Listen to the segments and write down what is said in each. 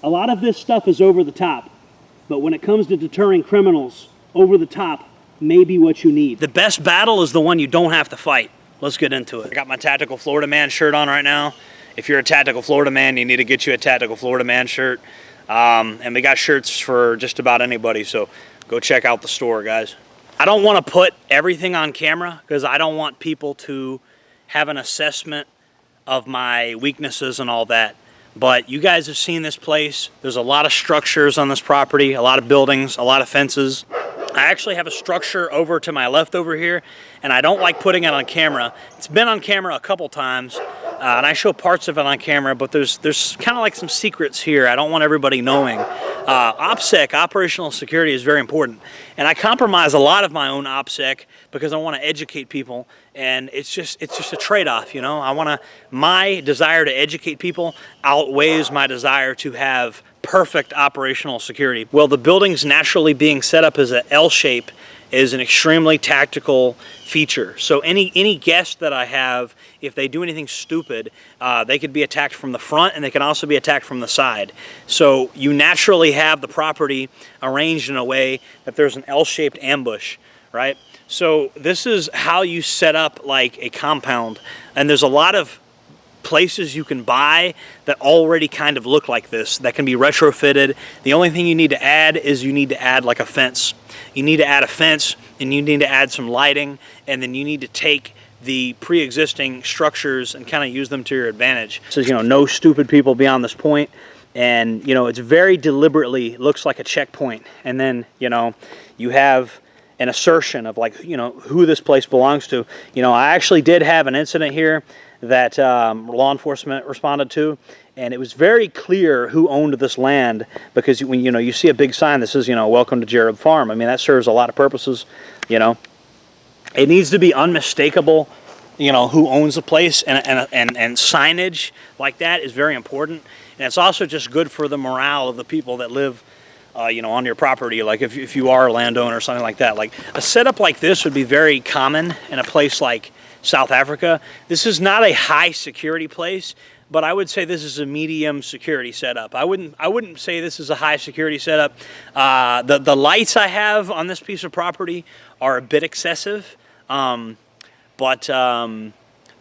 A lot of this stuff is over the top, but when it comes to deterring criminals, over the top may be what you need. The best battle is the one you don't have to fight. Let's get into it. I got my Tactical Florida Man shirt on right now. If you're a Tactical Florida Man, you need to get you a Tactical Florida Man shirt. And we got shirts for just about anybody, so go check out the store, guys. I don't want to put everything on camera because I don't want people to have an assessment of my weaknesses and all that. But you guys have seen this place. There's a lot of structures on this property, a lot of buildings, a lot of fences. I actually have a structure over to my left over here, and I don't like putting it on camera. It's been on camera a couple times, and I show parts of it on camera, but there's kind of like some secrets here I don't want everybody knowing. OPSEC, operational security, is very important, and I compromise a lot of my own OPSEC because I want to educate people, and it's just a trade-off, you know. My desire to educate people outweighs my desire to have perfect operational security. Well, the building's naturally being set up as an L shape is an extremely tactical feature. So any guest that I have, if they do anything stupid, they could be attacked from the front, and they can also be attacked from the side. So you naturally have the property arranged in a way that there's an L-shaped ambush, right? So this is how you set up like a compound, and there's a lot of places you can buy that already kind of look like this, that can be retrofitted. The only thing you need to add is you need to add like a fence. You need to add a fence, and you need to add some lighting, and then you need to take the pre-existing structures and kind of use them to your advantage. It says, you know, no stupid people beyond this point, and you know, it's very deliberately looks like a checkpoint, and then you know, you have an assertion of like, you know, who this place belongs to. You know, I actually did have an incident here that law enforcement responded to, and it was very clear who owned this land, because when you see a big sign that says, you know, welcome to Jared Farm, I mean, that serves a lot of purposes. You know, it needs to be unmistakable, you know, who owns the place, and signage like that is very important, and it's also just good for the morale of the people that live you know, on your property. Like if you are a landowner or something like that, like a setup like this would be very common in a place like South Africa. This is not a high security place, but I would say this is a medium security setup. I wouldn't say this is a high security setup. The lights I have on this piece of property are a bit excessive, but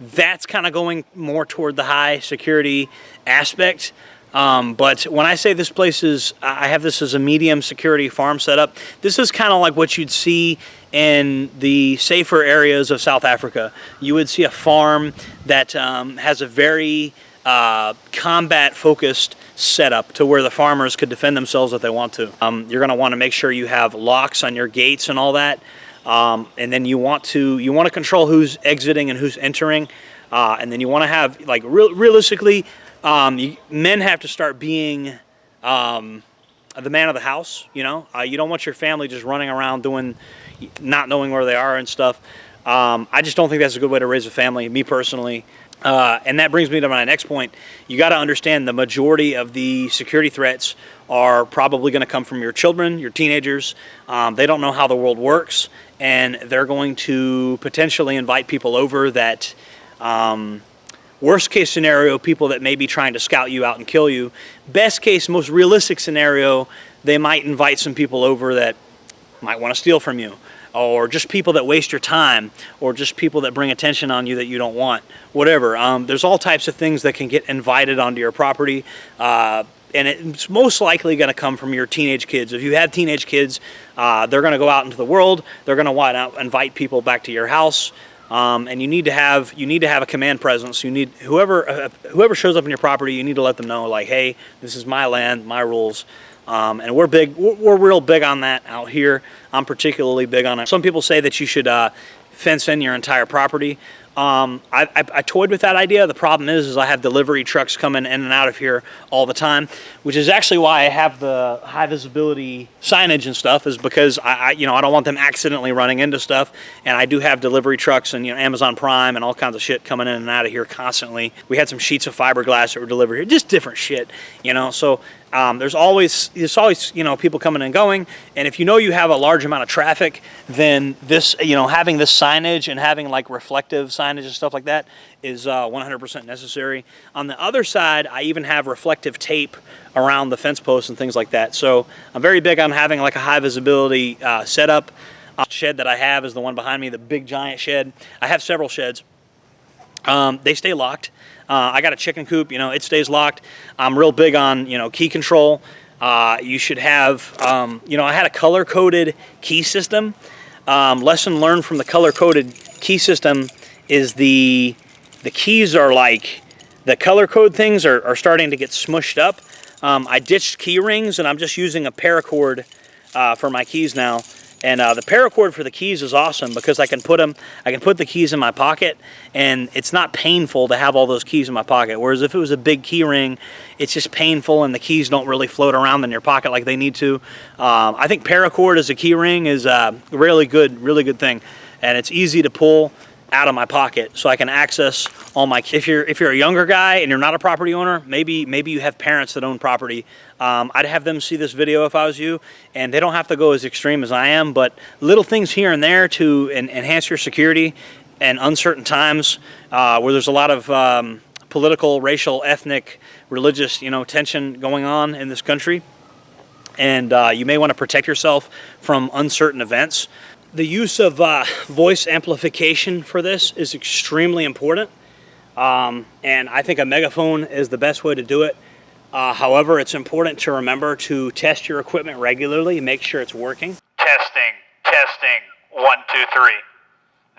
that's kind of going more toward the high security aspect. But when I say this place is, I have this as a medium security farm setup, this is kind of like what you'd see in the safer areas of South Africa. You would see a farm that has a very combat-focused setup to where the farmers could defend themselves if they want to. You're going to want to make sure you have locks on your gates and all that, and then you want to control who's exiting and who's entering, and then you want to have, like, realistically, men have to start being the man of the house. You know, you don't want your family just running around not knowing where they are and stuff. I just don't think that's a good way to raise a family, me personally. And that brings me to my next point. You got to understand the majority of the security threats are probably going to come from your children, your teenagers. They don't know how the world works, and they're going to potentially invite people over that, worst case scenario, people that may be trying to scout you out and kill you. Best case, most realistic scenario, they might invite some people over that might want to steal from you, or just people that waste your time, or just people that bring attention on you that you don't want, whatever. There's all types of things that can get invited onto your property, and it's most likely going to come from your teenage kids. If you have teenage kids, they're going to go out into the world, they're going to want to invite people back to your house, and you need to have a command presence. You need whoever shows up in your property, you need to let them know, like, hey, this is my land, my rules. And we're real big on that out here. I'm particularly big on it. Some people say that you should fence in your entire property. I toyed with that idea. The problem is I have delivery trucks coming in and out of here all the time, which is actually why I have the high visibility signage and stuff, is because I don't want them accidentally running into stuff. And I do have delivery trucks and Amazon Prime and all kinds of shit coming in and out of here constantly. We had some sheets of fiberglass that were delivered here, just different shit, So there's always people coming and going, and if you have a large amount of traffic, then this having this signage and having like reflective signage signage and stuff like that is 100% necessary. On the other side, I even have reflective tape around the fence posts and things like that. So I'm very big on having like a high visibility setup. The shed that I have is the one behind me, the big giant shed. I have several sheds. They stay locked. I got a chicken coop, you know, it stays locked. I'm real big on, you know, key control. You should have, you know, I had a color-coded key system. Lesson learned from the color-coded key system is the keys are like, the color code things are starting to get smushed up. I ditched key rings and I'm just using a paracord for my keys now. And the paracord for the keys is awesome because I can put the keys in my pocket and it's not painful to have all those keys in my pocket. Whereas if it was a big key ring, it's just painful and the keys don't really float around in your pocket like they need to. I think paracord as a key ring is a really good thing. And it's easy to pull out of my pocket so I can access all my keys. If you're a younger guy and you're not a property owner, maybe you have parents that own property, I'd have them see this video if I was you, and they don't have to go as extreme as I am, but little things here and there to enhance your security in uncertain times where there's a lot of political, racial, ethnic, religious, you know, tension going on in this country, and you may want to protect yourself from uncertain events. The use of voice amplification for this is extremely important, and I think a megaphone is the best way to do it. However, it's important to remember to test your equipment regularly, make sure it's working. Testing, 1, 2, 3.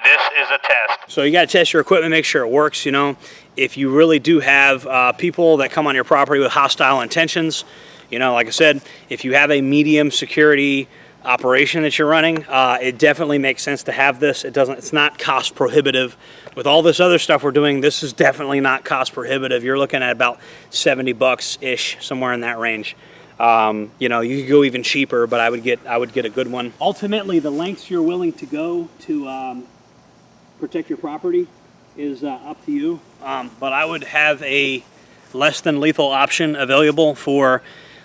This is a test. So you got to test your equipment, make sure it works, you know. If you really do have people that come on your property with hostile intentions, you know, like I said, if you have a medium security operation that you're running, it definitely makes sense to have this. It's not cost prohibitive. With all this other stuff we're doing, this is definitely not cost prohibitive. You're looking at about 70 bucks ish, somewhere in that range. You know, you could go even cheaper, but I would get a good one. Ultimately, the lengths you're willing to go to protect your property is up to you. But I would have a less than lethal option available for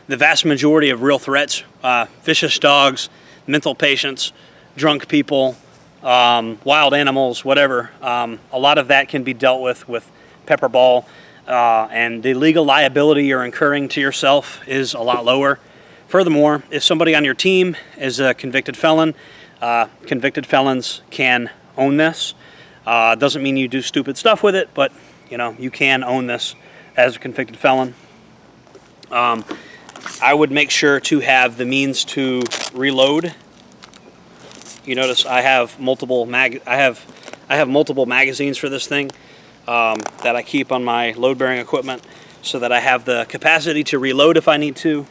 the vast majority of real threats, vicious dogs, mental patients, drunk people, wild animals, whatever. A lot of that can be dealt with pepper ball, and the legal liability you're incurring to yourself is a lot lower. Furthermore, if somebody on your team is a convicted felon, convicted felons can own this. Doesn't mean you do stupid stuff with it, but you know, you can own this as a convicted felon. I would make sure to have the means to reload. You notice I have multiple magazines for this thing that I keep on my load-bearing equipment so that I have the capacity to reload if I need to.